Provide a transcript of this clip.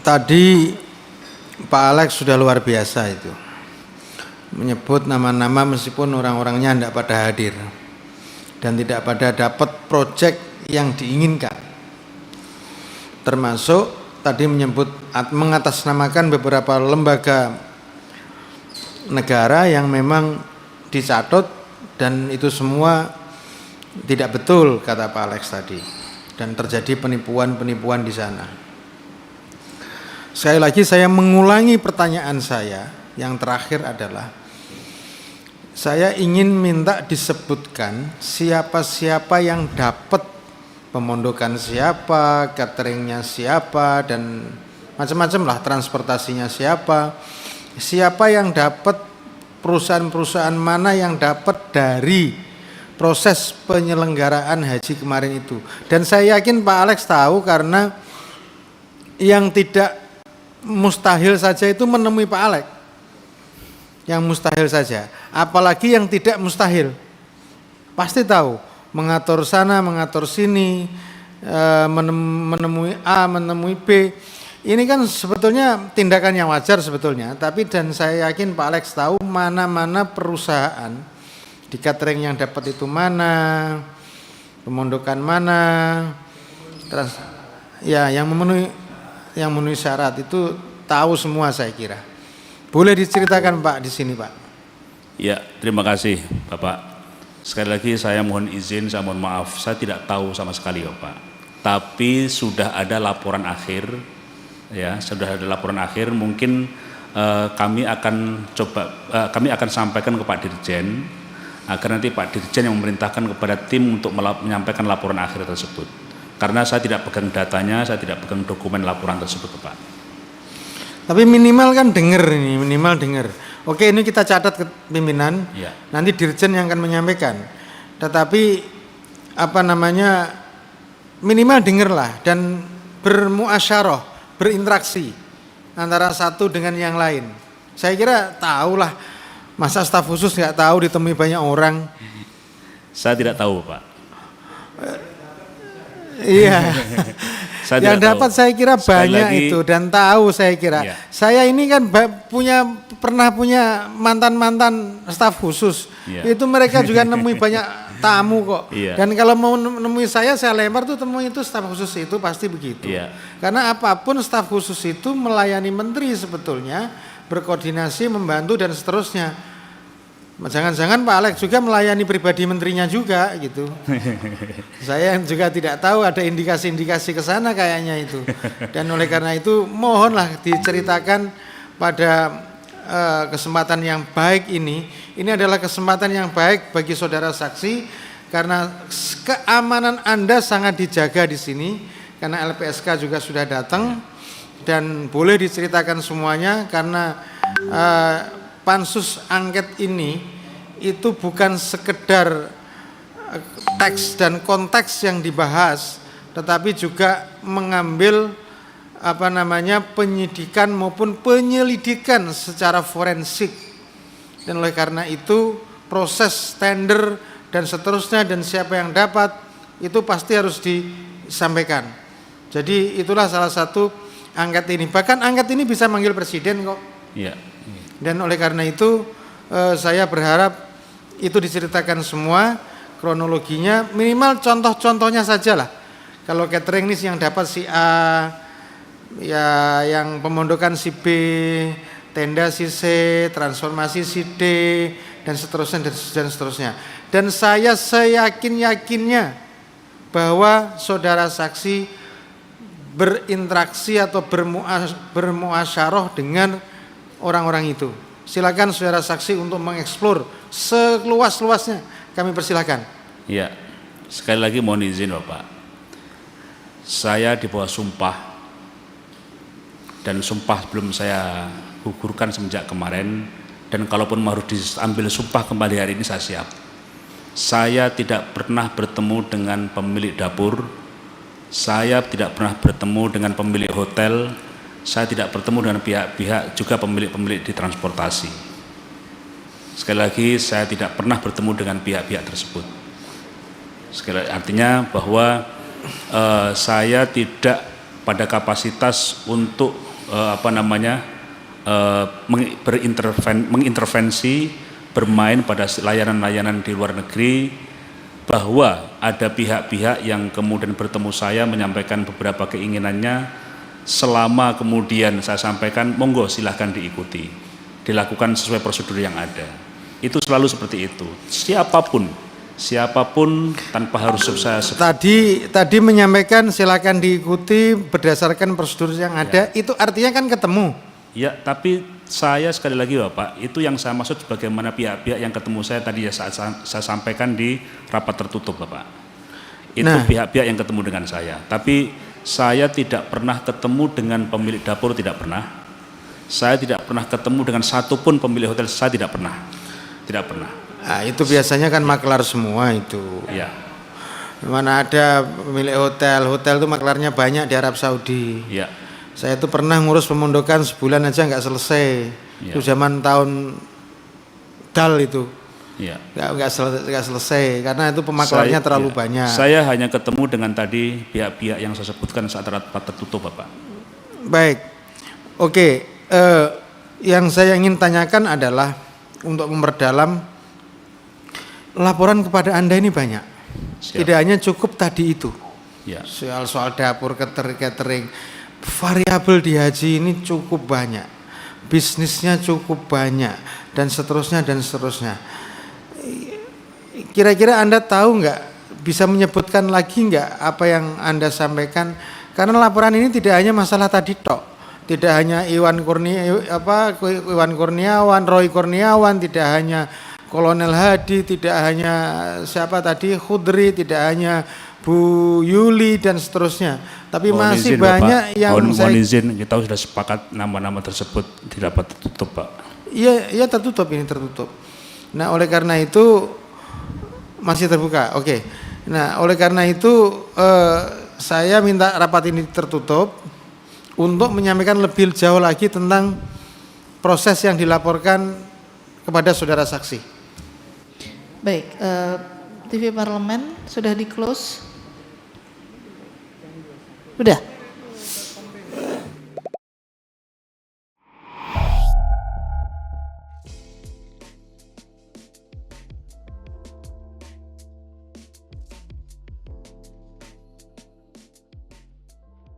Tadi Pak Alex sudah luar biasa itu, menyebut nama-nama meskipun orang-orangnya tidak pada hadir dan tidak pada dapat proyek yang diinginkan. Termasuk tadi menyebut mengatasnamakan beberapa lembaga negara yang memang dicatut dan itu semua tidak betul kata Pak Alex tadi, dan terjadi penipuan-penipuan di sana. Sekali lagi saya mengulangi pertanyaan saya yang terakhir adalah saya ingin minta disebutkan siapa-siapa yang dapat, pemondokan siapa, cateringnya siapa, dan macam-macam lah, transportasinya siapa, siapa yang dapat, perusahaan-perusahaan mana yang dapat dari proses penyelenggaraan haji kemarin itu. Dan saya yakin Pak Alex tahu karena yang tidak mustahil saja itu menemui Pak Alex, yang mustahil saja, apalagi yang tidak mustahil pasti tahu, mengatur sana mengatur sini, menemui A menemui B, ini kan sebetulnya tindakan yang wajar sebetulnya, tapi dan saya yakin Pak Alex tahu mana-mana perusahaan di catering yang dapat itu mana, pemondokan mana, yang memenuhi syarat itu tahu semua saya kira. Boleh diceritakan Pak di sini Pak? Ya, terima kasih Bapak. Sekali lagi saya mohon izin, saya mohon maaf, saya tidak tahu sama sekali Bapak. Tapi sudah ada laporan akhir, ya sudah ada laporan akhir. Mungkin kami akan sampaikan ke Pak Dirjen agar nanti Pak Dirjen yang memerintahkan kepada tim untuk menyampaikan laporan akhir tersebut. Karena saya tidak pegang datanya, saya tidak pegang dokumen laporan tersebut, Pak. Tapi minimal kan dengar ini, minimal dengar. Oke, ini kita catat ke pimpinan. Ya. Nanti Dirjen yang akan menyampaikan. Tetapi minimal dengarlah dan bermuasyarah, berinteraksi antara satu dengan yang lain. Saya kira tahulah, masa staf khusus nggak tahu ditemui banyak orang. Saya tidak tahu, Pak. Iya, yang dapat tahu. Saya kira banyak lagi, itu dan tahu saya kira. Iya. Saya ini kan pernah punya mantan staf khusus. Iya. Itu mereka juga nemui banyak tamu kok. Iya. Dan kalau mau nemui saya lempar tuh temui itu staf khusus itu pasti begitu. Iya. Karena apapun staf khusus itu melayani menteri sebetulnya, berkoordinasi, membantu dan seterusnya. Jangan-jangan Pak Alex juga melayani pribadi menterinya juga gitu. Saya juga tidak tahu ada indikasi-indikasi ke sana kayaknya itu. Dan oleh karena itu mohonlah diceritakan pada kesempatan yang baik ini. Ini adalah kesempatan yang baik bagi saudara saksi karena keamanan Anda sangat dijaga di sini karena LPSK juga sudah datang dan boleh diceritakan semuanya karena pansus angket ini itu bukan sekedar teks dan konteks yang dibahas, tetapi juga mengambil penyidikan maupun penyelidikan secara forensik. Dan oleh karena itu proses tender dan seterusnya dan siapa yang dapat itu pasti harus disampaikan. Jadi itulah salah satu angket ini. Bahkan angket ini bisa manggil presiden kok. Iya. Dan oleh karena itu saya berharap itu diceritakan semua kronologinya, minimal contoh-contohnya saja lah. Kalau catering ini yang dapat si A, ya yang pemondokan si B, tenda si C, transformasi si D, dan seterusnya dan seterusnya. Dan saya seyakin-yakinnya bahwa saudara saksi berinteraksi atau bermuasyarah dengan orang-orang itu. Silakan saudara saksi untuk mengeksplor seluas-luasnya. Kami persilakan. Iya. Sekali lagi mohon izin Bapak. Saya di bawah sumpah dan sumpah belum saya gugurkan semenjak kemarin, dan kalaupun harus diambil sumpah kembali hari ini saya siap. Saya tidak pernah bertemu dengan pemilik dapur. Saya tidak pernah bertemu dengan pemilik hotel. Saya tidak bertemu dengan pihak-pihak juga pemilik-pemilik di transportasi. Sekali lagi saya tidak pernah bertemu dengan pihak-pihak tersebut. Sekali lagi, artinya bahwa saya tidak pada kapasitas untuk mengintervensi, bermain pada layanan-layanan di luar negeri, bahwa ada pihak-pihak yang kemudian bertemu saya menyampaikan beberapa keinginannya, selama kemudian saya sampaikan monggo silahkan diikuti, dilakukan sesuai prosedur yang ada. Itu selalu seperti itu, siapapun tanpa harus saya tadi menyampaikan silakan diikuti berdasarkan prosedur yang ada, itu artinya kan ketemu. Ya, tapi saya sekali lagi Bapak, itu yang saya maksud bagaimana pihak-pihak yang ketemu saya tadi ya saat saya sampaikan di rapat tertutup Bapak. Itu pihak-pihak yang ketemu dengan saya. Tapi saya tidak pernah ketemu dengan pemilik dapur, tidak pernah. Saya tidak pernah ketemu dengan satupun pemilik hotel, saya tidak pernah. Tidak pernah. Nah, itu biasanya kan maklar semua itu. Ya. Mana ada pemilik hotel itu maklarnya banyak di Arab Saudi. Ya. Saya itu pernah ngurus pemondokan sebulan aja nggak selesai. Ya. Itu zaman tahun DAL itu. Ya. Nggak selesai karena itu pemaklarnya terlalu banyak. Saya hanya ketemu dengan tadi pihak-pihak yang saya sebutkan saat rapat tertutup Bapak. Baik, oke. Yang saya ingin tanyakan adalah untuk memperdalam, laporan kepada Anda ini banyak. Siap. Tidak hanya cukup tadi itu. Ya. Soal dapur, catering, variabel di haji ini cukup banyak, bisnisnya cukup banyak, dan seterusnya. Kira-kira Anda tahu nggak, bisa menyebutkan lagi nggak apa yang Anda sampaikan? Karena laporan ini tidak hanya masalah tadi tok, tidak hanya Iwan Kurniawan, Roy Kurniawan, tidak hanya Kolonel Hadi, tidak hanya siapa tadi Khudri, tidak hanya Bu Yuli dan seterusnya. Tapi masih banyak Bapak, yang mohon izin, kita sudah sepakat nama-nama tersebut tidak tertutup Pak. Iya tertutup, ini tertutup. Nah oleh karena itu masih terbuka. Oke. Nah oleh karena itu saya minta rapat ini tertutup untuk menyampaikan lebih jauh lagi tentang proses yang dilaporkan kepada saudara saksi. Baik, TV Parlemen sudah di close? Sudah?